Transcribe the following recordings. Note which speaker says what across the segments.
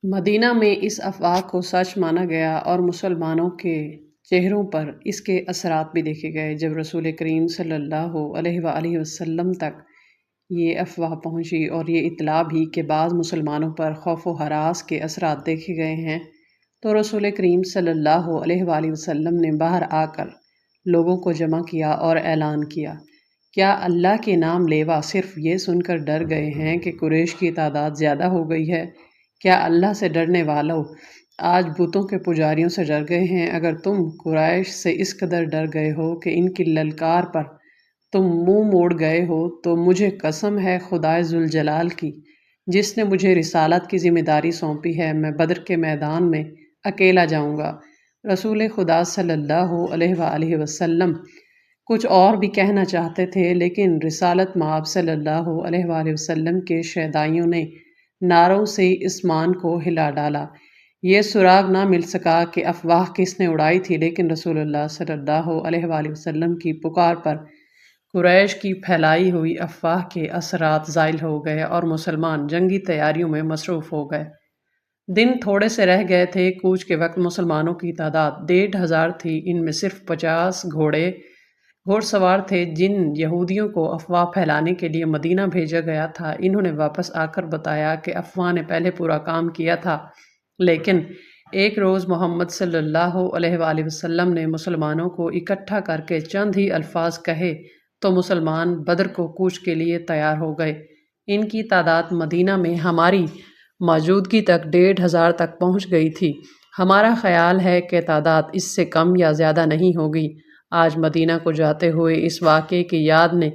Speaker 1: مدینہ میں اس افواہ کو سچ مانا گیا اور مسلمانوں کے چہروں پر اس کے اثرات بھی دیکھے گئے جب رسول کریم صلی اللہ علیہ وآلہ وسلم تک یہ افواہ پہنچی اور یہ اطلاع بھی کہ بعض مسلمانوں پر خوف و ہراس کے اثرات دیکھے گئے ہیں، تو رسول کریم صلی اللہ علیہ وآلہ وسلم نے باہر آ کر لوگوں کو جمع کیا اور اعلان کیا، کیا اللہ کے نام لیوا صرف یہ سن کر ڈر گئے ہیں کہ قریش کی تعداد زیادہ ہو گئی ہے؟ کیا اللہ سے ڈرنے والوں آج بتوں کے پجاریوں سے ڈر گئے ہیں؟ اگر تم قریش سے اس قدر ڈر گئے ہو کہ ان کی للکار پر تم منہ موڑ گئے ہو تو مجھے قسم ہے خدائے ذوالجلال کی جس نے مجھے رسالت کی ذمہ داری سونپی ہے، میں بدر کے میدان میں اکیلا جاؤں گا۔ رسول خدا صلی اللہ علیہ وآلہ وسلم کچھ اور بھی کہنا چاہتے تھے، لیکن رسالت مآب صلی اللہ علیہ وآلہ وسلم کے شیدائیوں نے نعروں سے اسمان کو ہلا ڈالا۔ یہ سراغ نہ مل سکا کہ افواہ کس نے اڑائی تھی، لیکن رسول اللہ صلی اللہ علیہ وآلہ وسلم کی پکار پر قریش کی پھیلائی ہوئی افواہ کے اثرات زائل ہو گئے اور مسلمان جنگی تیاریوں میں مصروف ہو گئے۔ دن تھوڑے سے رہ گئے تھے۔ کوچ کے وقت مسلمانوں کی تعداد 1500 تھی۔ ان میں صرف 50 گھوڑ سوار تھے جن یہودیوں کو افواہ پھیلانے کے لیے مدینہ بھیجا گیا تھا۔ انہوں نے واپس آ کر بتایا کہ افواہ نے پہلے پورا کام کیا تھا، لیکن ایک روز محمد صلی اللہ علیہ وآلہ وسلم نے مسلمانوں کو اکٹھا کر کے چند ہی الفاظ کہے تو مسلمان بدر کو کوچ کے لیے تیار ہو گئے۔ ان کی تعداد مدینہ میں ہماری موجودگی تک 1500 تک پہنچ گئی تھی۔ ہمارا خیال ہے کہ تعداد اس سے کم یا زیادہ نہیں ہوگی۔ آج مدینہ کو جاتے ہوئے اس واقعے کی یاد نے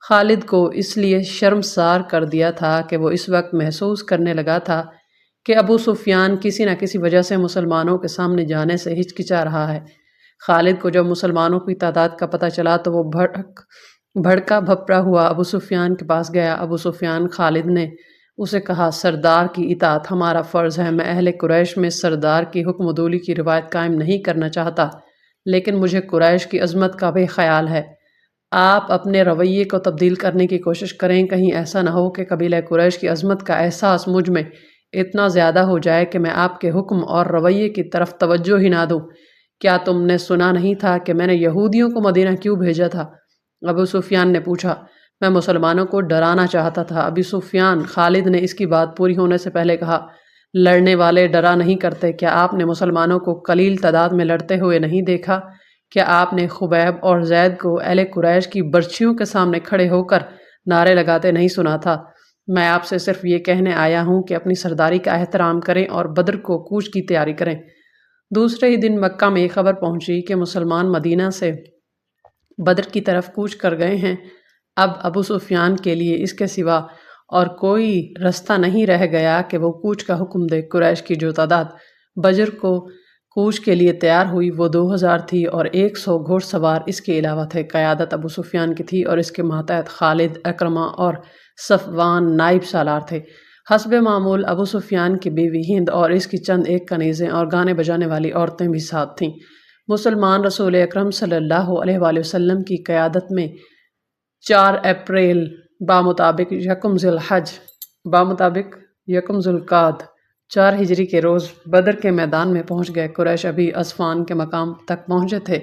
Speaker 1: خالد کو اس لیے شرمسار کر دیا تھا کہ وہ اس وقت محسوس کرنے لگا تھا کہ ابو سفیان کسی نہ کسی وجہ سے مسلمانوں کے سامنے جانے سے ہچکچا رہا ہے۔ خالد کو جب مسلمانوں کی تعداد کا پتہ چلا تو وہ بھڑکا بھپڑا ہوا ابو سفیان کے پاس گیا۔ ابو سفیان خالد نے اسے کہا، سردار کی اطاعت ہمارا فرض ہے۔ میں اہل قریش میں سردار کی حکم عدولی کی روایت قائم نہیں کرنا چاہتا، لیکن مجھے قریش کی عظمت کا بھی خیال ہے۔ آپ اپنے رویے کو تبدیل کرنے کی کوشش کریں، کہیں ایسا نہ ہو کہ قبیلہ قریش کی عظمت کا احساس مجھ میں اتنا زیادہ ہو جائے کہ میں آپ کے حکم اور رویے کی طرف توجہ ہی نہ دوں۔ کیا تم نے سنا نہیں تھا کہ میں نے یہودیوں کو مدینہ کیوں بھیجا تھا؟ ابو سفیان نے پوچھا۔ میں مسلمانوں کو ڈرانا چاہتا تھا۔ ابو سفیان خالد نے اس کی بات پوری ہونے سے پہلے کہا، لڑنے والے ڈرا نہیں کرتے۔ کیا آپ نے مسلمانوں کو قلیل تعداد میں لڑتے ہوئے نہیں دیکھا؟ کیا آپ نے خبیب اور زید کو اہل قریش کی برچھیوں کے سامنے کھڑے ہو کر نعرے لگاتے نہیں سنا تھا؟ میں آپ سے صرف یہ کہنے آیا ہوں کہ اپنی سرداری کا احترام کریں اور بدر کو کوچ کی تیاری کریں۔ دوسرے ہی دن مکہ میں یہ خبر پہنچی کہ مسلمان مدینہ سے بدر کی طرف کوچ کر گئے ہیں۔ اب ابو سفیان کے لیے اس کے سوا اور کوئی رستہ نہیں رہ گیا کہ وہ کوچ کا حکم دے۔ قریش کی جو تعداد بدر کو کوچ کے لیے تیار ہوئی وہ 2000 تھی اور 100 گھوڑ سوار اس کے علاوہ تھے۔ قیادت ابو سفیان کی تھی اور اس کے ماتحت خالد، اکرمہ اور صفوان نائب سالار تھے۔ حسب معمول ابو سفیان کی بیوی ہند اور اس کی چند ایک کنیزیں اور گانے بجانے والی عورتیں بھی ساتھ تھیں۔ مسلمان رسول اکرم صلی اللہ علیہ وآلہ وسلم کی قیادت میں 4 اپریل بمطابق یکم ذو القعدہ 4 ہجری کے روز بدر کے میدان میں پہنچ گئے۔ قریش ابھی اسفان کے مقام تک پہنچے تھے۔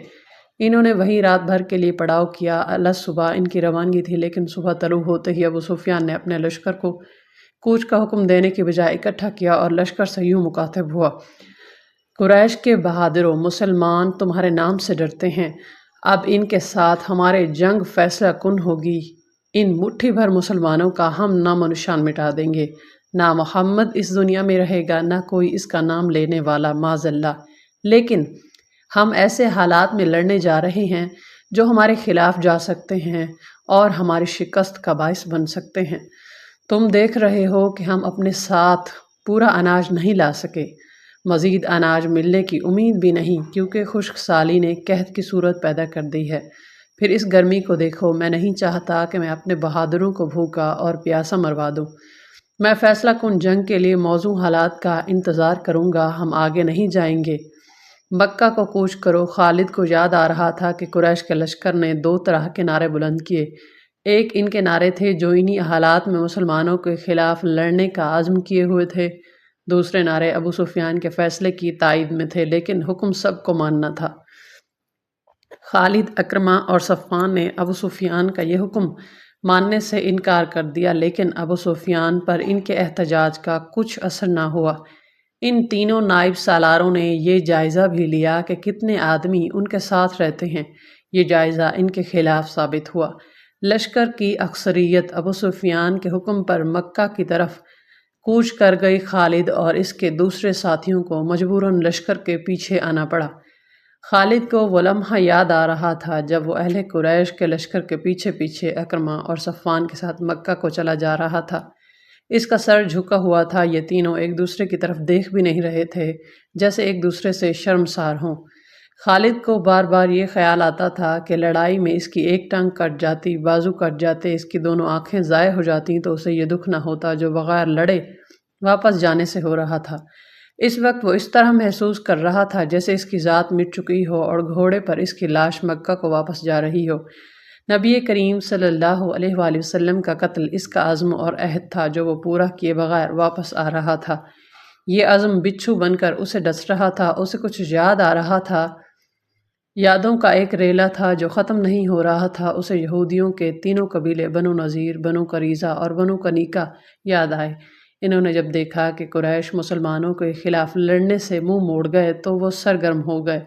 Speaker 1: انہوں نے وہیں رات بھر کے لیے پڑاؤ کیا۔ صبح ان کی روانگی تھی، لیکن صبح طلوع ہوتے ہی ابو سفیان نے اپنے لشکر کو کوچ کا حکم دینے کی بجائے اکٹھا کیا اور لشکر سے یوں مخاطب ہوا، قریش کے بہادروں، مسلمان تمہارے نام سے ڈرتے ہیں۔ اب ان کے ساتھ ہمارے جنگ فیصلہ کن ہوگی۔ ان مٹھی بھر مسلمانوں کا ہم نام و نشان مٹا دیں گے۔ نہ محمد اس دنیا میں رہے گا، نہ کوئی اس کا نام لینے والا، معاذ اللہ۔ لیکن ہم ایسے حالات میں لڑنے جا رہے ہیں جو ہمارے خلاف جا سکتے ہیں اور ہماری شکست کا باعث بن سکتے ہیں۔ تم دیکھ رہے ہو کہ ہم اپنے ساتھ پورا اناج نہیں لا سکے۔ مزید اناج ملنے کی امید بھی نہیں، کیونکہ خشک سالی نے قحط کی صورت پیدا کر دی ہے۔ پھر اس گرمی کو دیکھو۔ میں نہیں چاہتا کہ میں اپنے بہادروں کو بھوکا اور پیاسا مروا دوں۔ میں فیصلہ کن جنگ کے لیے موزوں حالات کا انتظار کروں گا۔ ہم آگے نہیں جائیں گے۔ مکہ کو کوچ کرو۔ خالد کو یاد آ رہا تھا کہ قریش کے لشکر نے 2 طرح کے نعرے بلند کیے۔ ایک ان کے نعرے تھے جو انہی حالات میں مسلمانوں کے خلاف لڑنے کا عزم کیے ہوئے تھے۔ دوسرے نعرے ابو سفیان کے فیصلے کی تائید میں تھے، لیکن حکم سب کو ماننا تھا۔ خالد، اکرمہ اور صفوان نے ابو سفیان کا یہ حکم ماننے سے انکار کر دیا، لیکن ابو سفیان پر ان کے احتجاج کا کچھ اثر نہ ہوا۔ ان تینوں نائب سالاروں نے یہ جائزہ بھی لیا کہ کتنے آدمی ان کے ساتھ رہتے ہیں۔ یہ جائزہ ان کے خلاف ثابت ہوا۔ لشکر کی اکثریت ابو سفیان کے حکم پر مکہ کی طرف کوچ کر گئی۔ خالد اور اس کے دوسرے ساتھیوں کو مجبوراً لشکر کے پیچھے آنا پڑا۔ خالد کو وہ لمحہ یاد آ رہا تھا جب وہ اہل قریش کے لشکر کے پیچھے پیچھے اکرمہ اور صفوان کے ساتھ مکہ کو چلا جا رہا تھا۔ اس کا سر جھکا ہوا تھا۔ یہ تینوں ایک دوسرے کی طرف دیکھ بھی نہیں رہے تھے، جیسے ایک دوسرے سے شرمسار ہوں۔ خالد کو بار بار یہ خیال آتا تھا کہ لڑائی میں اس کی ایک ٹانگ کٹ جاتی، بازو کٹ جاتے، اس کی دونوں آنکھیں ضائع ہو جاتیں تو اسے یہ دکھ نہ ہوتا جو بغیر لڑے واپس جانے سے ہو رہا تھا۔ اس وقت وہ اس طرح محسوس کر رہا تھا جیسے اس کی ذات مٹ چکی ہو اور گھوڑے پر اس کی لاش مکہ کو واپس جا رہی ہو۔ نبی کریم صلی اللہ علیہ وآلہ وسلم کا قتل اس کا عزم اور عہد تھا جو وہ پورا کیے بغیر واپس آ رہا تھا۔ یہ عزم بچھو بن کر اسے ڈس رہا تھا۔ اسے کچھ یاد آ رہا تھا، یادوں کا ایک ریلا تھا جو ختم نہیں ہو رہا تھا۔ اسے یہودیوں کے تینوں قبیلے بنو نذیر، بنو قریظہ اور بنو کنیکہ یاد آئے۔ انہوں نے جب دیکھا کہ قریش مسلمانوں کے خلاف لڑنے سے منہ موڑ گئے تو وہ سرگرم ہو گئے۔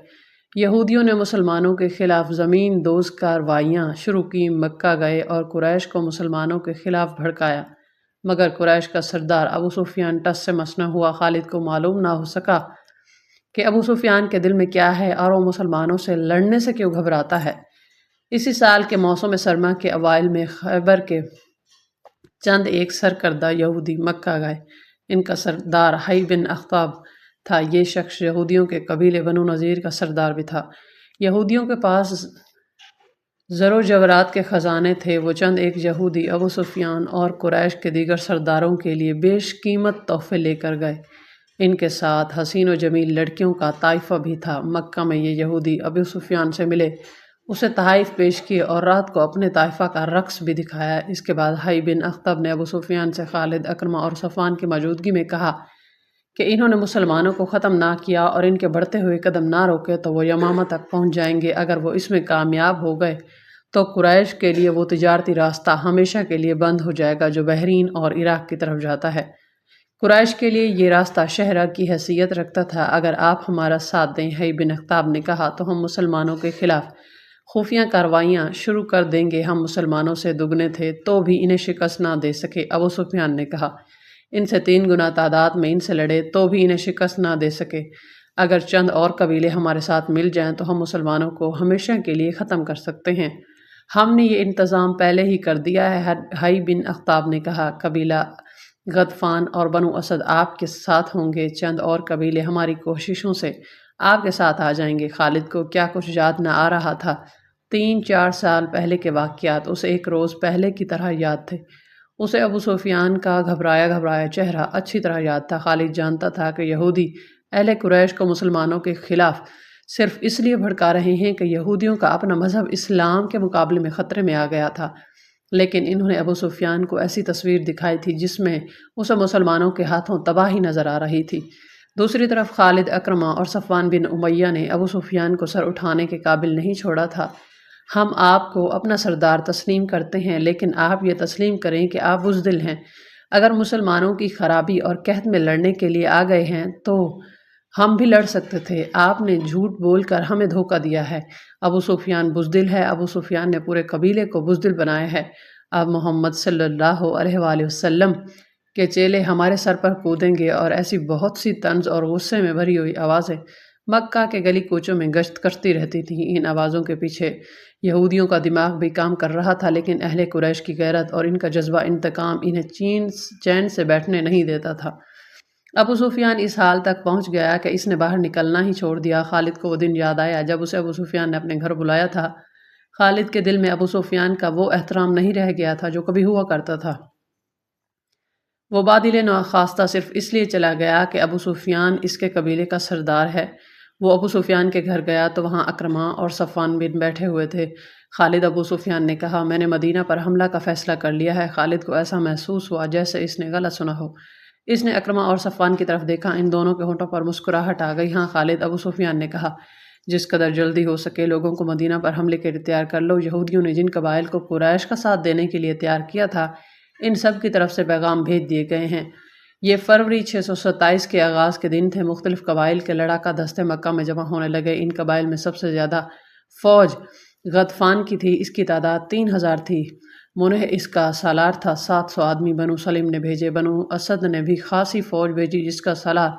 Speaker 1: یہودیوں نے مسلمانوں کے خلاف زمین دوز کارروائیاں شروع کی، مکہ گئے اور قریش کو مسلمانوں کے خلاف بھڑکایا، مگر قریش کا سردار ابو سفیان ٹس سے مس نہ ہوا۔ خالد کو معلوم نہ ہو سکا کہ ابو سفیان کے دل میں کیا ہے اور وہ مسلمانوں سے لڑنے سے کیوں گھبراتا ہے۔ اسی سال کے موسم سرما کے اوائل میں خیبر کے چند ایک سرکردہ یہودی مکہ گئے۔ ان کا سردار حی بن اخطب تھا۔ یہ شخص یہودیوں کے قبیلے بنو نذیر کا سردار بھی تھا۔ یہودیوں کے پاس زر و جواہرات کے خزانے تھے۔ وہ چند ایک یہودی ابو سفیان اور قریش کے دیگر سرداروں کے لیے بیش قیمت تحفے لے کر گئے۔ ان کے ساتھ حسین و جمیل لڑکیوں کا طائفہ بھی تھا۔ مکہ میں یہ یہودی ابو سفیان سے ملے، اسے تحائف پیش کیے اور رات کو اپنے طائفہ کا رقص بھی دکھایا۔ اس کے بعد حی بن اخطب نے ابو سفیان سے خالد، اکرمہ اور صفوان کی موجودگی میں کہا کہ انہوں نے مسلمانوں کو ختم نہ کیا اور ان کے بڑھتے ہوئے قدم نہ روکے تو وہ یمامہ تک پہنچ جائیں گے۔ اگر وہ اس میں کامیاب ہو گئے تو قریش کے لیے وہ تجارتی راستہ ہمیشہ کے لیے بند ہو جائے گا جو بحرین اور عراق کی طرف جاتا ہے۔ قریش کے لیے یہ راستہ شہرہ کی حیثیت رکھتا تھا۔ اگر آپ ہمارا ساتھ دیں، حی بن اخطب نے کہا، تو ہم مسلمانوں کے خلاف خفیہ کارروائیاں شروع کر دیں گے۔ ہم مسلمانوں سے دگنے تھے تو بھی انہیں شکست نہ دے سکے۔ ابو سفیان نے کہا، ان سے 3 گنا تعداد میں ان سے لڑے تو بھی انہیں شکست نہ دے سکے۔ اگر چند اور قبیلے ہمارے ساتھ مل جائیں تو ہم مسلمانوں کو ہمیشہ کے لیے ختم کر سکتے ہیں۔ ہم نے یہ انتظام پہلے ہی کر دیا ہے۔ حی بن اخطب نے کہا، قبیلہ غطفان اور بنو اسد آپ کے ساتھ ہوں گے، چند اور قبیلے ہماری کوششوں سے آپ کے ساتھ آ جائیں گے۔ خالد کو کیا کچھ یاد نہ آ رہا تھا۔ 3-4 سال پہلے کے واقعات اسے ایک روز پہلے کی طرح یاد تھے۔ اسے ابو سفیان کا گھبرایا چہرہ اچھی طرح یاد تھا۔ خالد جانتا تھا کہ یہودی اہل قریش کو مسلمانوں کے خلاف صرف اس لیے بھڑکا رہے ہیں کہ یہودیوں کا اپنا مذہب اسلام کے مقابلے میں خطرے میں آ گیا تھا، لیکن انہوں نے ابو سفیان کو ایسی تصویر دکھائی تھی جس میں اسے مسلمانوں کے ہاتھوں تباہی نظر آ رہی تھی۔ دوسری طرف خالد، اکرمہ اور صفوان بن امیہ نے ابو سفیان کو سر اٹھانے کے قابل نہیں چھوڑا تھا۔ ہم آپ کو اپنا سردار تسلیم کرتے ہیں، لیکن آپ یہ تسلیم کریں کہ آپ بزدل ہیں۔ اگر مسلمانوں کی خرابی اور قحط میں لڑنے کے لیے آ گئے ہیں تو ہم بھی لڑ سکتے تھے۔ آپ نے جھوٹ بول کر ہمیں دھوکہ دیا ہے۔ ابو سفیان بزدل ہے۔ ابو سفیان نے پورے قبیلے کو بزدل بنایا ہے۔ اب محمد صلی اللہ علیہ وآلہ وسلم کے چیلے ہمارے سر پر کودیں گے۔ اور ایسی بہت سی طنز اور غصے میں بھری ہوئی آوازیں مکہ کے گلی کوچوں میں گشت کرتی رہتی تھیں۔ ان آوازوں کے پیچھے یہودیوں کا دماغ بھی کام کر رہا تھا، لیکن اہل قریش کی غیرت اور ان کا جذبہ انتقام انہیں چین سے بیٹھنے نہیں دیتا تھا۔ ابو سفیان اس حال تک پہنچ گیا کہ اس نے باہر نکلنا ہی چھوڑ دیا۔ خالد کو وہ دن یاد آیا جب اسے ابو سفیان نے اپنے گھر بلایا تھا۔ خالد کے دل میں ابو سفیان کا وہ احترام نہیں رہ گیا تھا جو کبھی ہوا کرتا تھا۔ وہ بادل ناخواستہ صرف اس لیے چلا گیا کہ ابو سفیان اس کے قبیلے کا سردار ہے۔ وہ ابو سفیان کے گھر گیا تو وہاں اکرمہ اور صفوان بن بیٹھے ہوئے تھے۔ خالد، ابو سفیان نے کہا، میں نے مدینہ پر حملہ کا فیصلہ کر لیا ہے۔ خالد کو ایسا محسوس ہوا جیسے اس نے غلط سنا ہو۔ اس نے اکرمہ اور صفوان کی طرف دیکھا۔ ان دونوں کے ہونٹوں پر مسکراہٹ آ گئی۔ ہاں خالد، ابو سفیان نے کہا، جس قدر جلدی ہو سکے لوگوں کو مدینہ پر حملے کے لیے تیار کر لو۔ یہودیوں نے جن قبائل کو قریش کا ساتھ دینے کے لیے تیار کیا تھا، ان سب کی طرف سے پیغام بھیج دیے گئے ہیں۔ یہ فروری 627 کے آغاز کے دن تھے۔ مختلف قبائل کے لڑاکا دستے مکہ میں جمع ہونے لگے۔ ان قبائل میں سب سے زیادہ فوج غطفان کی تھی۔ اس کی تعداد 3000 تھی۔ منہ اس کا سالار تھا۔ 700 آدمی بنو سلیم نے بھیجے۔ بنو اسد نے بھی خاصی فوج بھیجی جس کا سالار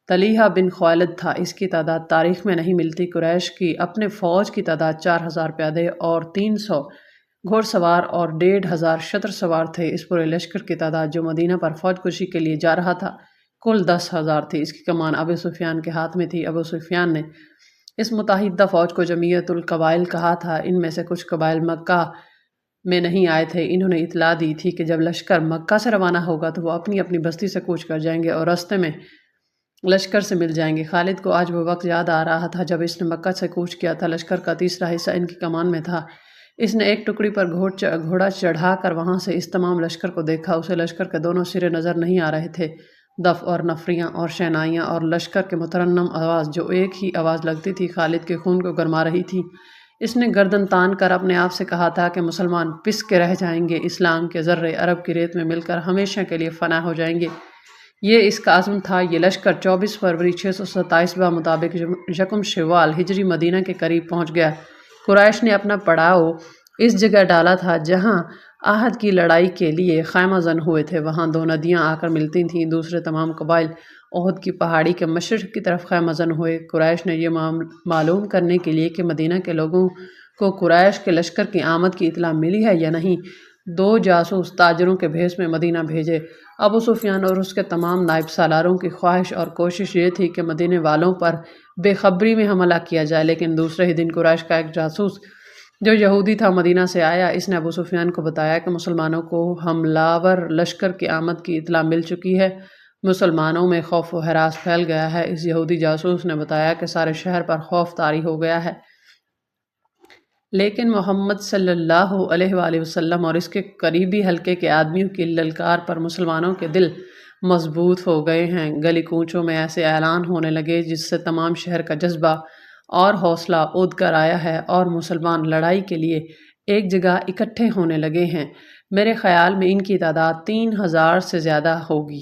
Speaker 1: طلیحہ بن خویلد تھا۔ اس کی تعداد تاریخ میں نہیں ملتی۔ قریش کی اپنے فوج کی تعداد 4000 پیادے اور 300 گھوڑ سوار اور 1500 شتر سوار تھے۔ اس پورے لشکر کی تعداد جو مدینہ پر فوج کشی کے لیے جا رہا تھا کل 10,000 تھی۔ اس کی کمان ابو سفیان کے ہاتھ میں تھی۔ ابو سفیان نے اس متحدہ فوج کو جمعیت القبائل کہا تھا۔ ان میں سے کچھ قبائل مکہ میں نہیں آئے تھے۔ انہوں نے اطلاع دی تھی کہ جب لشکر مکہ سے روانہ ہوگا تو وہ اپنی اپنی بستی سے کوچ کر جائیں گے اور راستے میں لشکر سے مل جائیں گے۔ خالد کو آج وہ وقت یاد آ رہا تھا جب اس نے مکہ سے کوچ کیا تھا۔ لشکر کا تیسرا حصہ ان کی کمان میں تھا۔ اس نے ایک ٹکڑی پر گھوڑا چڑھا کر وہاں سے اس تمام لشکر کو دیکھا۔ اسے لشکر کے دونوں سرے نظر نہیں آ رہے تھے۔ دف اور نفریاں اور شہنائیاں اور لشکر کے مترنم آواز جو ایک ہی آواز لگتی تھی خالد کے خون کو گرما رہی تھی۔ اس نے گردن تان کر اپنے آپ سے کہا تھا کہ مسلمان پس کے رہ جائیں گے، اسلام کے ذرے عرب کی ریت میں مل کر ہمیشہ کے لیے فنا ہو جائیں گے۔ یہ اس کا عزم تھا۔ یہ لشکر 24 فروری 627 مطابق یکم شوال ہجری مدینہ کے قریب پہنچ گیا۔ قریش نے اپنا پڑاؤ اس جگہ ڈالا تھا جہاں عہد کی لڑائی کے لیے خیمہ زن ہوئے تھے۔ وہاں دو ندیاں آ کر ملتی تھیں۔ دوسرے تمام قبائل احد کی پہاڑی کے مشرق کی طرف خیمہ زن ہوئے۔ قریش نے یہ معلوم کرنے کے لیے کہ مدینہ کے لوگوں کو قریش کے لشکر کی آمد کی اطلاع ملی ہے یا نہیں، 2 جاسوس تاجروں کے بھیس میں مدینہ بھیجے۔ ابو سفیان اور اس کے تمام نائب سالاروں کی خواہش اور کوشش یہ تھی کہ مدینے والوں پر بے خبری میں حملہ کیا جائے، لیکن دوسرے ہی دن قریش کا ایک جاسوس جو یہودی تھا مدینہ سے آیا۔ اس نے ابو سفیان کو بتایا کہ مسلمانوں کو حملہ لشکر کی آمد کی اطلاع مل چکی ہے۔ مسلمانوں میں خوف و ہراس پھیل گیا ہے۔ اس یہودی جاسوس نے بتایا کہ سارے شہر پر خوف طاری ہو گیا ہے، لیکن محمد صلی اللہ علیہ وآلہ وسلم اور اس کے قریبی حلقے کے آدمیوں کی للکار پر مسلمانوں کے دل مضبوط ہو گئے ہیں۔ گلی کوچوں میں ایسے اعلان ہونے لگے جس سے تمام شہر کا جذبہ اور حوصلہ اودھ کر آیا ہے اور مسلمان لڑائی کے لیے ایک جگہ اکٹھے ہونے لگے ہیں۔ میرے خیال میں ان کی تعداد 3000 سے زیادہ ہوگی۔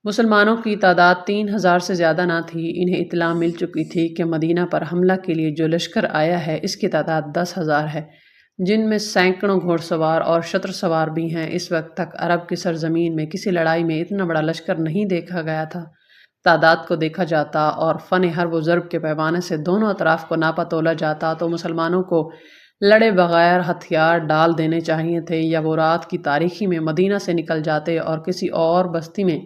Speaker 1: مسلمانوں کی تعداد 3000 سے زیادہ نہ تھی۔ انہیں اطلاع مل چکی تھی کہ مدینہ پر حملہ کے لیے جو لشکر آیا ہے اس کی تعداد 10,000 ہے، جن میں سینکڑوں گھوڑ سوار اور شتر سوار بھی ہیں۔ اس وقت تک عرب کی سرزمین میں کسی لڑائی میں اتنا بڑا لشکر نہیں دیکھا گیا تھا۔ تعداد کو دیکھا جاتا اور فن حرب و ضرب کے پیمانے سے دونوں اطراف کو ناپا تولا جاتا تو مسلمانوں کو لڑے بغیر ہتھیار ڈال دینے چاہیے تھے، یا وہ رات کی تاریکی میں مدینہ سے نکل جاتے اور کسی اور بستی میں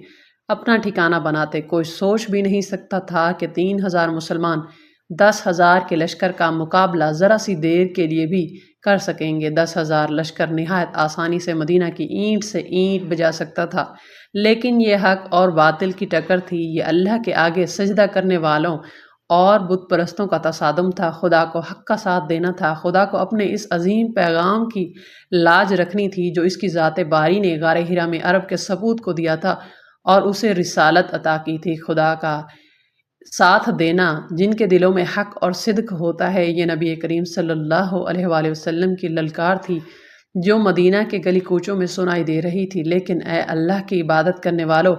Speaker 1: اپنا ٹھکانہ بناتے۔ کوئی سوچ بھی نہیں سکتا تھا کہ 3000 مسلمان 10,000 کے لشکر کا مقابلہ ذرا سی دیر کے لیے بھی کر سکیں گے۔ 10,000 لشکر نہایت آسانی سے مدینہ کی اینٹ سے اینٹ بجا سکتا تھا، لیکن یہ حق اور باطل کی ٹکر تھی۔ یہ اللہ کے آگے سجدہ کرنے والوں اور بت پرستوں کا تصادم تھا۔ خدا کو حق کا ساتھ دینا تھا۔ خدا کو اپنے اس عظیم پیغام کی لاج رکھنی تھی جو اس کی ذات باری نے غار حرا میں عرب کے ثبوت کو دیا تھا اور اسے رسالت عطا کی تھی۔ خدا کا ساتھ دینا جن کے دلوں میں حق اور صدق ہوتا ہے، یہ نبی کریم صلی اللہ علیہ وآلہ وسلم کی للکار تھی جو مدینہ کے گلی کوچوں میں سنائی دے رہی تھی۔ لیکن اے اللہ کی عبادت کرنے والو،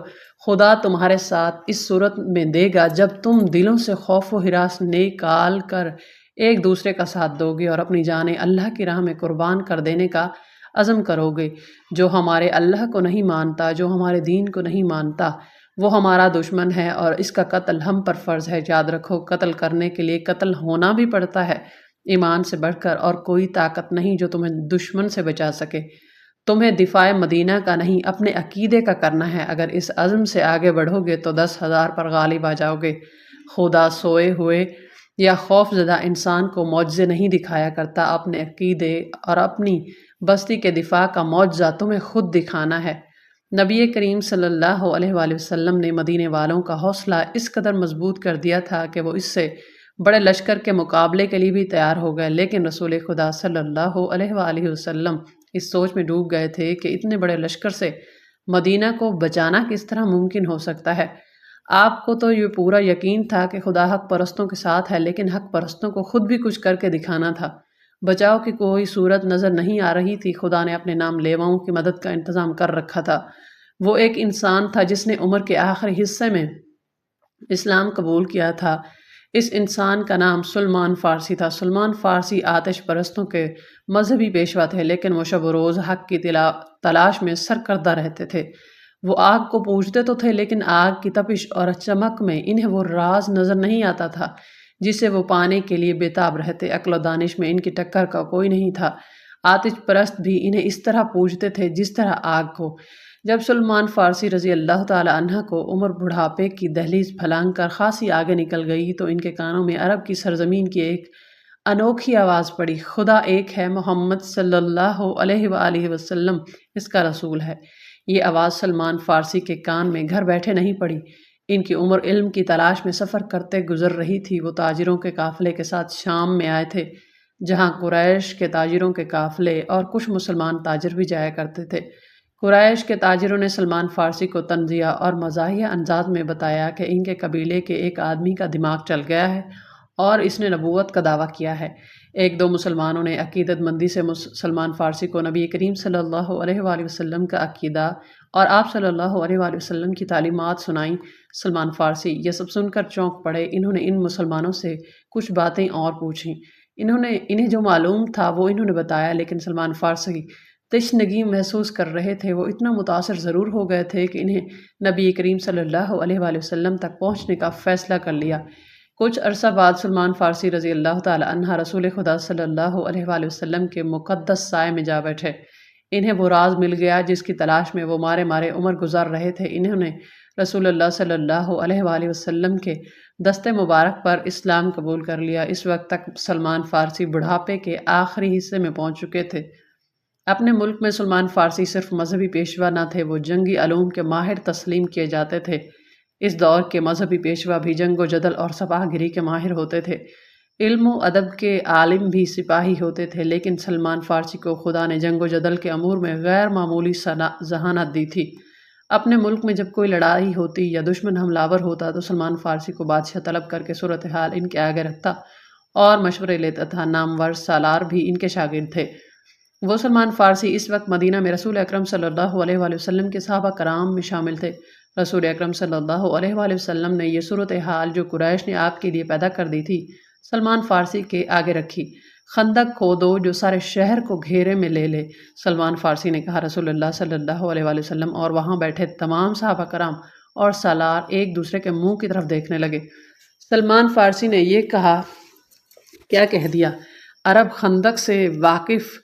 Speaker 1: خدا تمہارے ساتھ اس صورت میں دے گا جب تم دلوں سے خوف و ہراس نکال کر ایک دوسرے کا ساتھ دو گے اور اپنی جانیں اللہ کی راہ میں قربان کر دینے کا عزم کرو گے۔ جو ہمارے اللہ کو نہیں مانتا، جو ہمارے دین کو نہیں مانتا، وہ ہمارا دشمن ہے اور اس کا قتل ہم پر فرض ہے۔ یاد رکھو، قتل کرنے کے لیے قتل ہونا بھی پڑتا ہے۔ ایمان سے بڑھ کر اور کوئی طاقت نہیں جو تمہیں دشمن سے بچا سکے۔ تمہیں دفاع مدینہ کا نہیں، اپنے عقیدے کا کرنا ہے۔ اگر اس عزم سے آگے بڑھو گے تو 10,000 پر غالب آ جاؤ گے۔ خدا سوئے ہوئے یا خوف زدہ انسان کو معجزے نہیں دکھایا کرتا۔ اپنے عقیدے اور اپنی بستی کے دفاع کا معجزہ تمہیں خود دکھانا ہے۔ نبی کریم صلی اللہ علیہ وآلہ وسلم نے مدینے والوں کا حوصلہ اس قدر مضبوط کر دیا تھا کہ وہ اس سے بڑے لشکر کے مقابلے کے لیے بھی تیار ہو گئے، لیکن رسول خدا صلی اللہ علیہ وآلہ وسلم اس سوچ میں ڈوب گئے تھے کہ اتنے بڑے لشکر سے مدینہ کو بچانا کس طرح ممکن ہو سکتا ہے؟ آپ کو تو یہ پورا یقین تھا کہ خدا حق پرستوں کے ساتھ ہے، لیکن حق پرستوں کو خود بھی کچھ کر کے دکھانا تھا۔ بچاؤ کی کوئی صورت نظر نہیں آ رہی تھی۔ خدا نے اپنے نام لیواؤں کی مدد کا انتظام کر رکھا تھا۔ وہ ایک انسان تھا جس نے عمر کے آخری حصے میں اسلام قبول کیا تھا۔ اس انسان کا نام سلمان فارسی تھا۔ سلمان فارسی آتش پرستوں کے مذہبی پیشوا تھے، لیکن وہ شب و روز حق کی تلاش میں سرکردہ رہتے تھے۔ وہ آگ کو پوجتے تو تھے، لیکن آگ کی تپش اور چمک میں انہیں وہ راز نظر نہیں آتا تھا جسے وہ پانے کے لیے بےتاب رہتے۔ عقل و دانش میں ان کی ٹکر کا کوئی نہیں تھا۔ آتش پرست بھی انہیں اس طرح پوجتے تھے جس طرح آگ کو۔ جب سلمان فارسی رضی اللہ تعالی عنہ کو عمر بڑھاپے کی دہلیز پھلانگ کر خاصی آگے نکل گئی تو ان کے کانوں میں عرب کی سرزمین کی ایک انوکھی آواز پڑی، خدا ایک ہے، محمد صلی اللہ علیہ وآلہ وسلم اس کا رسول ہے۔ یہ آواز سلمان فارسی کے کان میں گھر بیٹھے نہیں پڑی۔ ان کی عمر علم کی تلاش میں سفر کرتے گزر رہی تھی۔ وہ تاجروں کے قافلے کے ساتھ شام میں آئے تھے، جہاں قریش کے تاجروں کے قافلے اور کچھ مسلمان تاجر بھی جایا کرتے تھے۔ قریش کے تاجروں نے سلمان فارسی کو تنزیہ اور مزاحیہ انداز میں بتایا کہ ان کے قبیلے کے ایک آدمی کا دماغ چل گیا ہے اور اس نے نبوت کا دعویٰ کیا ہے۔ ایک دو مسلمانوں نے عقیدت مندی سے سلمان فارسی کو نبی کریم صلی اللہ علیہ وآلہ وسلم کا عقیدہ اور آپ صلی اللہ علیہ وآلہ وسلم کی تعلیمات سنائیں۔ سلمان فارسی یہ سب سن کر چونک پڑے۔ انہوں نے ان مسلمانوں سے کچھ باتیں اور پوچھیں۔ انہیں جو معلوم تھا وہ انہوں نے بتایا، لیکن سلمان فارسی تشنگی محسوس کر رہے تھے۔ وہ اتنا متاثر ضرور ہو گئے تھے کہ انہیں نبی کریم صلی اللہ علیہ وآلہ وسلم تک پہنچنے کا فیصلہ کر لیا۔ کچھ عرصہ بعد سلمان فارسی رضی اللہ تعالی عنہ رسول خدا صلی اللہ علیہ وآلہ وسلم کے مقدس سائے میں جا بیٹھے۔ انہیں وہ راز مل گیا جس کی تلاش میں وہ مارے مارے عمر گزار رہے تھے۔ انہوں نے رسول اللہ صلی اللہ علیہ وآلہ وسلم کے دستے مبارک پر اسلام قبول کر لیا۔ اس وقت تک سلمان فارسی بڑھاپے کے آخری حصے میں پہنچ چکے تھے۔ اپنے ملک میں سلمان فارسی صرف مذہبی پیشوا نہ تھے، وہ جنگی علوم کے ماہر تسلیم کیے جاتے تھے۔ اس دور کے مذہبی پیشوا بھی جنگ و جدل اور سپاہ گیری کے ماہر ہوتے تھے۔ علم و ادب کے عالم بھی سپاہی ہوتے تھے، لیکن سلمان فارسی کو خدا نے جنگ و جدل کے امور میں غیر معمولی ذہانت دی تھی۔ اپنے ملک میں جب کوئی لڑائی ہوتی یا دشمن حملہ آور ہوتا تو سلمان فارسی کو بادشاہ طلب کر کے صورتحال ان کے آگے رکھتا اور مشورے لیتا تھا۔ نامور سالار بھی ان کے شاگرد تھے۔ وہ سلمان فارسی اس وقت مدینہ میں رسول اکرم صلی اللہ علیہ وآلہ وسلم کے صحابہ کرام میں شامل تھے۔ رسول اکرم صلی اللہ علیہ وآلہ وسلم نے یہ صورتحال جو قریش نے آپ کے لیے پیدا کر دی تھی سلمان فارسی کے آگے رکھی۔ خندق کھودو جو سارے شہر کو گھیرے میں لے لے، سلمان فارسی نے کہا۔ رسول اللہ صلی اللہ علیہ وآلہ وسلم اور وہاں بیٹھے تمام صحابہ کرام اور سالار ایک دوسرے کے منہ کی طرف دیکھنے لگے۔ سلمان فارسی نے یہ کہا، کیا کہہ دیا؟ عرب خندق سے واقف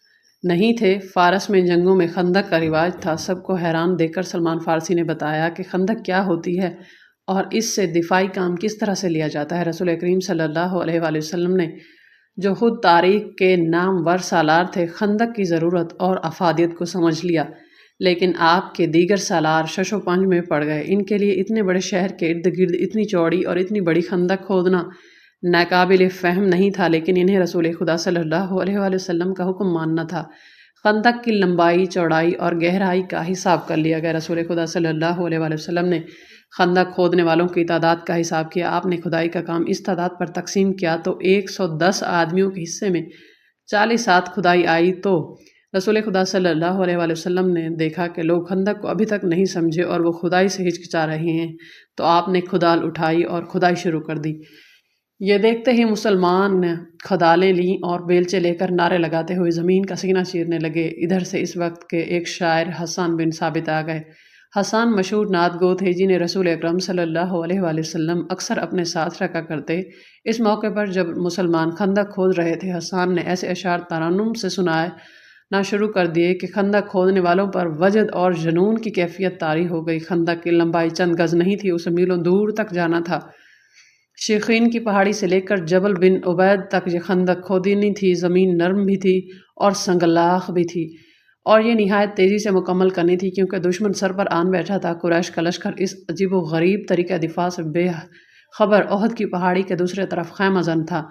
Speaker 1: نہیں تھے۔ فارس میں جنگوں میں خندق کا رواج تھا۔ سب کو حیران دیکھ کر سلمان فارسی نے بتایا کہ خندق کیا ہوتی ہے اور اس سے دفاعی کام کس طرح سے لیا جاتا ہے۔ رسول کریم صلی اللہ علیہ وآلہ وسلم نے جو خود تاریخ کے نامور سالار تھے خندق کی ضرورت اور افادیت کو سمجھ لیا، لیکن آپ کے دیگر سالار شش و پنج میں پڑ گئے۔ ان کے لیے اتنے بڑے شہر کے ارد گرد اتنی چوڑی اور اتنی بڑی خندق کھودنا ناقابل فہم نہیں تھا، لیکن انہیں رسول خدا صلی اللہ علیہ وآلہ وسلم کا حکم ماننا تھا۔ خندق کی لمبائی، چوڑائی اور گہرائی کا حساب کر لیا گیا۔ رسول خدا صلی اللہ علیہ وآلہ وسلم نے خندق کھودنے والوں کی تعداد کا حساب کیا۔ آپ نے کھدائی کا کام اس تعداد پر تقسیم کیا تو 110 آدمیوں کے حصے میں 40 ہاتھ کھدائی آئی تو رسول خدا صلی اللہ علیہ وآلہ وسلم نے دیکھا کہ لوگ خندق کو ابھی تک نہیں سمجھے اور وہ کھدائی سے ہچکچا رہے ہیں، تو آپ نے کھدال اٹھائی اور کھدائی شروع کر دی۔ یہ دیکھتے ہی مسلمان نے کھدالیں لیں اور بیلچے لے کر نعرے لگاتے ہوئے زمین کا سینہ چیرنے لگے۔ ادھر سے اس وقت کے ایک شاعر حسان بن ثابت آ گئے۔ حسان مشہور نعت گو تھے جنہیں رسول اکرم صلی اللہ علیہ وآلہ وسلم اکثر اپنے ساتھ رکھا کرتے۔ اس موقع پر جب مسلمان خندق کھود رہے تھے حسان نے ایسے اشعار ترنم سے سنانا شروع کر دیے کہ خندق کھودنے والوں پر وجد اور جنون کی کیفیت طاری ہو گئی۔ خندق کی لمبائی چند گز نہیں تھی، اسے میلوں دور تک جانا تھا۔ شیخین کی پہاڑی سے لے کر جبل بن عبید تک یہ خندق کھودنی تھی۔ زمین نرم بھی تھی اور سنگلاخ بھی تھی اور یہ نہایت تیزی سے مکمل کرنی تھی کیونکہ دشمن سر پر آن بیٹھا تھا۔ قریش کا لشکر اس عجیب و غریب طریقہ دفاع سے بے خبر احد کی پہاڑی کے دوسرے طرف خیمہ زن تھا۔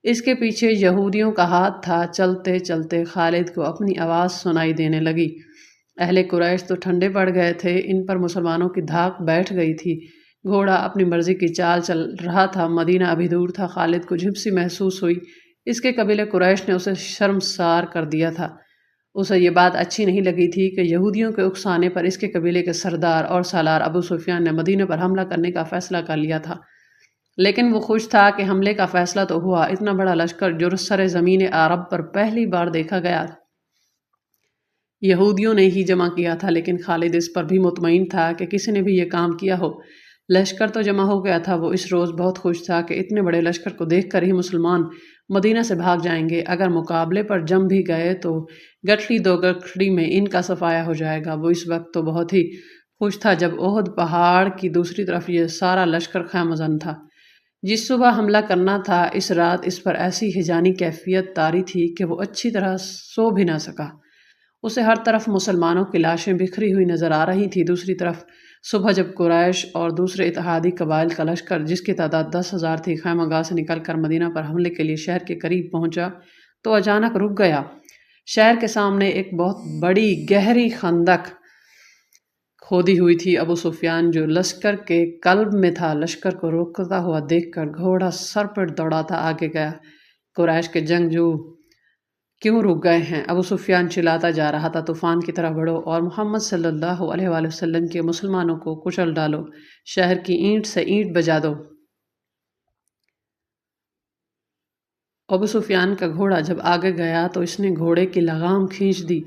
Speaker 1: اس کے پیچھے یہودیوں کا ہاتھ تھا۔ چلتے چلتے خالد کو اپنی آواز سنائی دینے لگی، اہل قریش تو ٹھنڈے پڑ گئے تھے، ان پر مسلمانوں کی دھاک بیٹھ گئی تھی۔ گھوڑا اپنی مرضی کی چال چل رہا تھا، مدینہ ابھی دور تھا۔ خالد کو جھجک سی محسوس ہوئی، اس کے قبیلے قریش نے اسے شرمسار کر دیا تھا۔ اسے یہ بات اچھی نہیں لگی تھی کہ یہودیوں کے اکسانے پر اس کے قبیلے کے سردار اور سالار ابو سفیان نے مدینہ پر حملہ کرنے کا فیصلہ کر لیا تھا۔ لیکن وہ خوش تھا کہ حملے کا فیصلہ تو ہوا، اتنا بڑا لشکر جو سر زمین عرب پر پہلی بار دیکھا گیا یہودیوں نے ہی جمع کیا تھا، لیکن خالد اس پر بھی مطمئن تھا کہ کسی نے بھی یہ کام کیا ہو۔ لشکر تو جمع ہو گیا تھا، وہ اس روز بہت خوش تھا کہ اتنے بڑے لشکر کو دیکھ کر ہی مسلمان مدینہ سے بھاگ جائیں گے، اگر مقابلے پر جم بھی گئے تو گٹھڑی دو گٹھڑی میں ان کا صفایا ہو جائے گا۔ وہ اس وقت تو بہت ہی خوش تھا جب احد پہاڑ کی دوسری طرف یہ سارا لشکر خیمہ زن تھا۔ جس صبح حملہ کرنا تھا، اس رات اس پر ایسی ہیجانی کیفیت طاری تھی کہ وہ اچھی طرح سو بھی نہ سکا۔ اسے ہر طرف مسلمانوں کی لاشیں بکھری ہوئی نظر آ رہی تھی۔ دوسری طرف صبح جب قریش اور دوسرے اتحادی قبائل کا لشکر، جس کی تعداد 10,000 تھی، خیمہ گاہ سے نکل کر مدینہ پر حملے کے لیے شہر کے قریب پہنچا تو اچانک رک گیا۔ شہر کے سامنے ایک بہت بڑی گہری خندق کھودی ہوئی تھی۔ ابو سفیان جو لشکر کے قلب میں تھا، لشکر کو روکتا ہوا دیکھ کر گھوڑا سر پر دوڑاتا آگے گیا۔ قریش کے جنگجو کیوں رک گئے ہیں؟ ابو سفیان چلاتا جا رہا تھا، طوفان کی طرح بڑھو اور محمد صلی اللہ علیہ وآلہ وسلم کے مسلمانوں کو کچل ڈالو، شہر کی اینٹ سے اینٹ بجا دو۔ ابو سفیان کا گھوڑا جب آگے گیا تو اس نے گھوڑے کی لگام کھینچ دی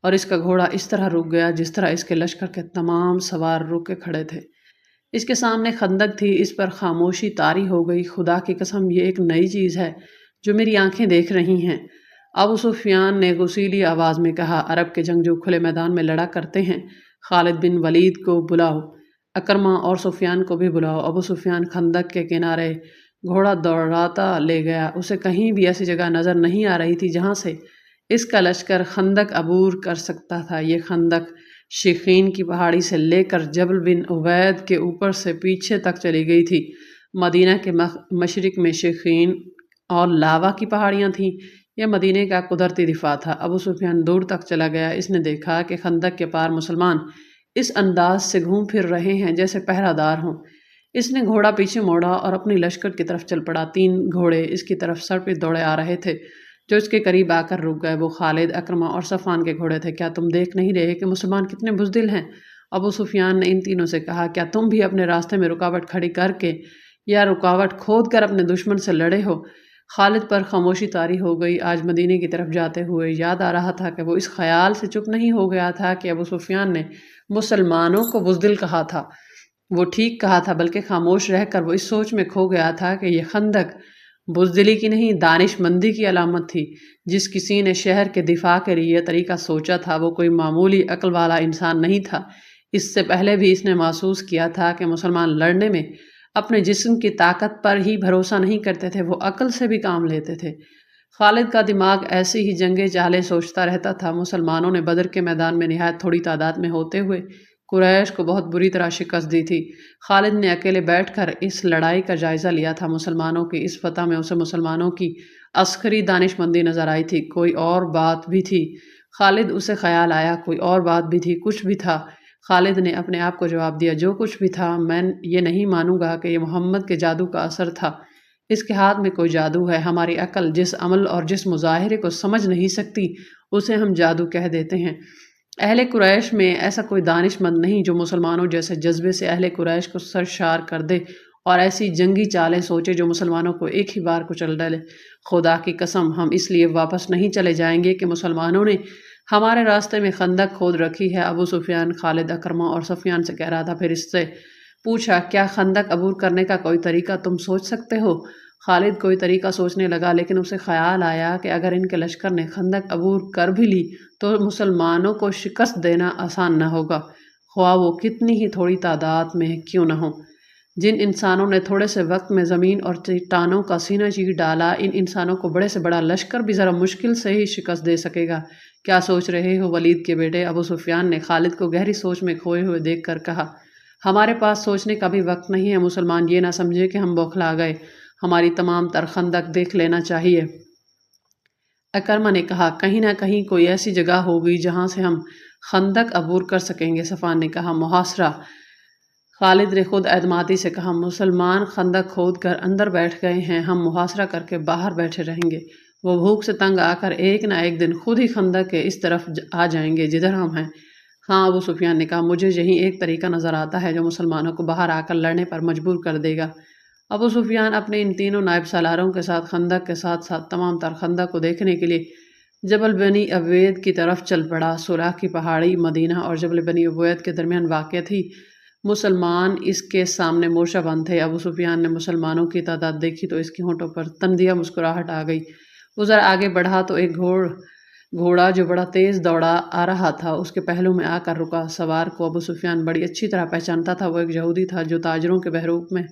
Speaker 1: اور اس کا گھوڑا اس طرح رک گیا جس طرح اس کے لشکر کے تمام سوار رک کے کھڑے تھے۔ اس کے سامنے خندق تھی، اس پر خاموشی طاری ہو گئی۔ خدا کی قسم، یہ ایک نئی چیز ہے جو میری آنکھیں دیکھ رہی ہیں، ابو سفیان نے غصیلی آواز میں کہا۔ عرب کے جنگجو کھلے میدان میں لڑا کرتے ہیں، خالد بن ولید کو بلاؤ، اکرمہ اور سفیان کو بھی بلاؤ۔ ابو سفیان خندق کے کنارے گھوڑا دوڑاتا لے گیا، اسے کہیں بھی ایسی جگہ نظر نہیں آ رہی تھی جہاں سے اس کا لشکر خندق عبور کر سکتا تھا۔ یہ خندق شیخین کی پہاڑی سے لے کر جبل بن عبید کے اوپر سے پیچھے تک چلی گئی تھی۔ مدینہ کے مشرق میں شیخین اور لاوا کی پہاڑیاں تھیں، یہ مدینہ کا قدرتی دفاع تھا۔ ابو سفیان دور تک چلا گیا، اس نے دیکھا کہ خندق کے پار مسلمان اس انداز سے گھوم پھر رہے ہیں جیسے پہرہ دار ہوں۔ اس نے گھوڑا پیچھے موڑا اور اپنی لشکر کی طرف چل پڑا۔ 3 گھوڑے اس کی طرف سر پہ دوڑے آ رہے تھے جو اس کے قریب آ کر رک گئے۔ وہ خالد، اکرمہ اور صفوان کے گھوڑے تھے۔ کیا تم دیکھ نہیں رہے کہ مسلمان کتنے بزدل ہیں؟ ابو سفیان نے ان تینوں سے کہا، کیا تم بھی اپنے راستے میں رکاوٹ کھڑی کر کے یا رکاوٹ کھود کر اپنے دشمن سے لڑے ہو؟ خالد پر خاموشی طاری ہو گئی۔ آج مدینے کی طرف جاتے ہوئے یاد آ رہا تھا کہ وہ اس خیال سے چپ نہیں ہو گیا تھا کہ ابو سفیان نے مسلمانوں کو بزدل کہا تھا۔ وہ ٹھیک کہا تھا، بلکہ خاموش رہ کر وہ اس سوچ میں کھو گیا تھا کہ یہ خندق بزدلی کی نہیں، دانش مندی کی علامت تھی۔ جس کسی نے شہر کے دفاع کے لیے یہ طریقہ سوچا تھا وہ کوئی معمولی عقل والا انسان نہیں تھا۔ اس سے پہلے بھی اس نے محسوس کیا تھا کہ مسلمان لڑنے میں اپنے جسم کی طاقت پر ہی بھروسہ نہیں کرتے تھے، وہ عقل سے بھی کام لیتے تھے۔ خالد کا دماغ ایسی ہی جنگیں چالیں سوچتا رہتا تھا۔ مسلمانوں نے بدر کے میدان میں نہایت تھوڑی تعداد میں ہوتے ہوئے قریش کو بہت بری طرح شکست دی تھی۔ خالد نے اکیلے بیٹھ کر اس لڑائی کا جائزہ لیا تھا۔ مسلمانوں کی اس فتح میں اسے مسلمانوں کی عسکری دانش مندی نظر آئی تھی۔ کوئی اور بات بھی تھی، خالد اسے خیال آیا، کوئی اور بات بھی تھی، کچھ بھی تھا۔ خالد نے اپنے آپ کو جواب دیا، جو کچھ بھی تھا، میں یہ نہیں مانوں گا کہ یہ محمد کے جادو کا اثر تھا۔ اس کے ہاتھ میں کوئی جادو ہے۔ ہماری عقل جس عمل اور جس مظاہرے کو سمجھ نہیں سکتی اسے ہم جادو کہہ دیتے ہیں۔ اہل قریش میں ایسا کوئی دانش مند نہیں جو مسلمانوں جیسے جذبے سے اہل قریش کو سرشار کر دے اور ایسی جنگی چالیں سوچے جو مسلمانوں کو ایک ہی بار کچل ڈالے۔ خدا کی قسم، ہم اس لیے واپس نہیں چلے جائیں گے کہ مسلمانوں نے ہمارے راستے میں خندق کھود رکھی ہے۔ ابو سفیان خالد، اکرمہ اور صفیان سے کہہ رہا تھا۔ پھر اس سے پوچھا، کیا خندق عبور کرنے کا کوئی طریقہ تم سوچ سکتے ہو؟ خالد کوئی طریقہ سوچنے لگا، لیکن اسے خیال آیا کہ اگر ان کے لشکر نے خندق عبور کر بھی لی تو مسلمانوں کو شکست دینا آسان نہ ہوگا، خواہ وہ کتنی ہی تھوڑی تعداد میں کیوں نہ ہو۔ جن انسانوں نے تھوڑے سے وقت میں زمین اور چٹانوں کا سینہ چیر ڈالا، ان انسانوں کو بڑے سے بڑا لشکر بھی ذرا مشکل سے ہی شکست دے سکے گا۔ کیا سوچ رہے ہو ولید کے بیٹے؟ ابو سفیان نے خالد کو گہری سوچ میں کھوئے ہوئے دیکھ کر کہا، ہمارے پاس سوچنے کا بھی وقت نہیں ہے۔ مسلمان یہ نہ سمجھے کہ ہم بوکھلا گئے، ہماری تمام تر خندق دیکھ لینا چاہیے۔ اکرمہ نے کہا، کہیں نہ کہیں کوئی ایسی جگہ ہوگی جہاں سے ہم خندق عبور کر سکیں گے۔ صفوان نے کہا محاصرہ۔ خالد نے خود اعتمادی سے کہا مسلمان خندق کھود کر اندر بیٹھ گئے ہیں، ہم محاصرہ کر کے باہر بیٹھے رہیں گے۔ وہ بھوک سے تنگ آ کر ایک نہ ایک دن خود ہی خندق کے اس طرف آ جائیں گے جدھر ہم ہیں۔ ہاں ابو سفیان نے کہا مجھے یہی ایک طریقہ نظر آتا ہے جو مسلمانوں کو باہر آ کر لڑنے پر مجبور کر دے گا۔ ابو سفیان اپنے ان تینوں نائب سالاروں کے ساتھ خندق کے ساتھ ساتھ تمام تر خندق کو دیکھنے کے لیے جبل بنی عبید کی طرف چل پڑا۔ سوراخ کی پہاڑی مدینہ اور جبل بنی عبید کے درمیان واقع تھی۔ مسلمان اس کے سامنے مورچہ بند تھے۔ ابو سفیان نے مسلمانوں کی تعداد دیکھی تو اس کی ہونٹوں پر تندیہ مسکراہٹ آ گئی۔ وہ ذرا آگے بڑھا تو ایک گھوڑا جو بڑا تیز دوڑا آ رہا تھا اس کے پہلو میں آ کر رکا۔ سوار کو ابو سفیان بڑی اچھی طرح پہچانتا تھا۔ وہ ایک یہودی تھا جو تاجروں کے بہروپ میں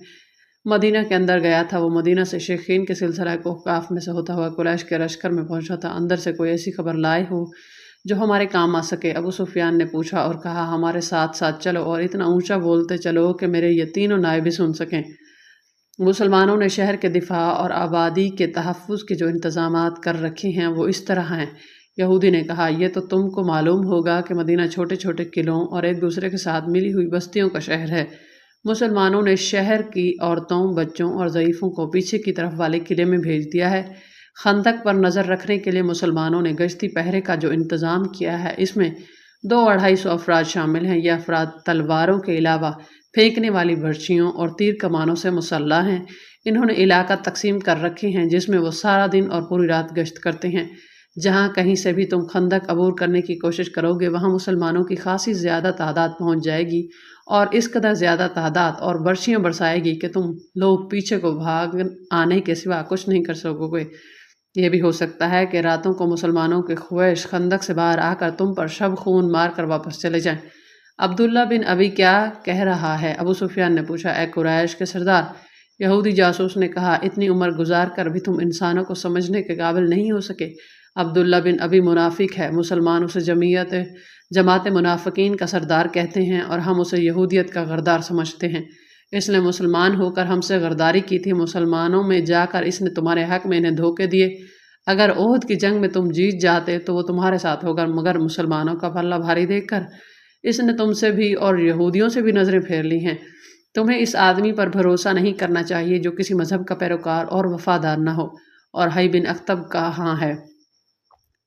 Speaker 1: مدینہ کے اندر گیا تھا۔ وہ مدینہ سے شیخین کے سلسلہ کوہقاف میں سے ہوتا ہوا قریش کے لشکر میں پہنچا تھا۔ اندر سے کوئی ایسی خبر لائے ہو جو ہمارے کام آ سکے؟ ابو سفیان نے پوچھا اور کہا ہمارے ساتھ ساتھ چلو اور اتنا اونچا بولتے چلو کہ میرے یہ تینوں نائب بھی سن سکیں۔ مسلمانوں نے شہر کے دفاع اور آبادی کے تحفظ کے جو انتظامات کر رکھے ہیں وہ اس طرح ہیں۔ یہودی نے کہا یہ تو تم کو معلوم ہوگا کہ مدینہ چھوٹے چھوٹے قلعوں اور ایک دوسرے کے ساتھ ملی ہوئی بستیوں کا شہر ہے۔ مسلمانوں نے شہر کی عورتوں، بچوں اور ضعیفوں کو پیچھے کی طرف والے قلعے میں بھیج دیا ہے۔ خندق پر نظر رکھنے کے لیے مسلمانوں نے گشتی پہرے کا جو انتظام کیا ہے اس میں 200-250 افراد شامل ہیں۔ یہ افراد تلواروں کے علاوہ پھینکنے والی برچھیوں اور تیر کمانوں سے مسلح ہیں۔ انہوں نے علاقہ تقسیم کر رکھے ہیں جس میں وہ سارا دن اور پوری رات گشت کرتے ہیں۔ جہاں کہیں سے بھی تم خندق عبور کرنے کی کوشش کرو گے وہاں مسلمانوں کی خاصی زیادہ تعداد پہنچ جائے گی اور اس قدر زیادہ تعداد اور برچیاں برسائے گی کہ تم لوگ پیچھے کو بھاگ آنے کے سوا کچھ نہیں کر سکو گے۔ یہ بھی ہو سکتا ہے کہ راتوں کو مسلمانوں کے خویش خندق سے باہر آ کر تم پر شب خون مار کر واپس چلے جائیں۔ عبداللہ بن ابی کیا کہہ رہا ہے؟ ابو سفیان نے پوچھا۔ اے قریش کے سردار، یہودی جاسوس نے کہا اتنی عمر گزار کر بھی تم انسانوں کو سمجھنے کے قابل نہیں ہو سکے۔ عبداللہ بن ابی منافق ہے، مسلمان اسے جماعت منافقین کا سردار کہتے ہیں اور ہم اسے یہودیت کا غردار سمجھتے ہیں۔ اس نے مسلمان ہو کر ہم سے غداری کی تھی، مسلمانوں میں جا کر اس نے تمہارے حق میں انہیں دھوکے دیے۔ اگر احد کی جنگ میں تم جیت جاتے تو وہ تمہارے ساتھ ہوگا، مگر مسلمانوں کا پلہ بھاری دیکھ کر اس نے تم سے بھی اور یہودیوں سے بھی نظریں پھیر لی ہیں۔ تمہیں اس آدمی پر بھروسہ نہیں کرنا چاہیے جو کسی مذہب کا پیروکار اور وفادار نہ ہو۔ اور حی بن اخطب کہاں ہے؟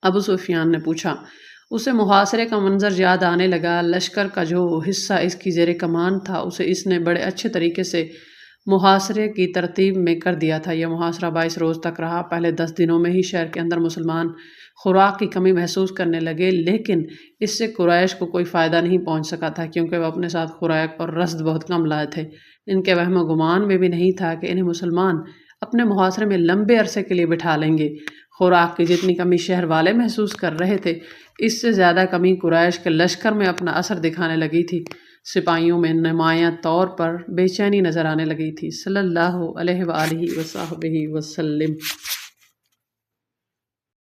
Speaker 1: ابو سفیان نے پوچھا۔ اسے محاصرے کا منظر یاد آنے لگا۔ لشکر کا جو حصہ اس کی زیر کمان تھا اسے اس نے بڑے اچھے طریقے سے محاصرے کی ترتیب میں کر دیا تھا۔ یہ محاصرہ 22 روز تک رہا۔ پہلے 10 دنوں میں ہی شہر کے اندر مسلمان خوراک کی کمی محسوس کرنے لگے، لیکن اس سے قریش کو کوئی فائدہ نہیں پہنچ سکا تھا کیونکہ وہ اپنے ساتھ خوراک اور رسد بہت کم لائے تھے۔ ان کے وہم و گمان میں بھی نہیں تھا کہ انہیں مسلمان اپنے محاصرے میں لمبے عرصے کے لیے بٹھا لیں گے۔ خوراک کی جتنی کمی شہر والے محسوس کر رہے تھے اس سے زیادہ کمی قریش کے لشکر میں اپنا اثر دکھانے لگی تھی۔ سپاہیوں میں نمایاں طور پر بے چینی نظر آنے لگی تھی۔ صلی اللہ علیہ وآلہ وصحبہ وسلم۔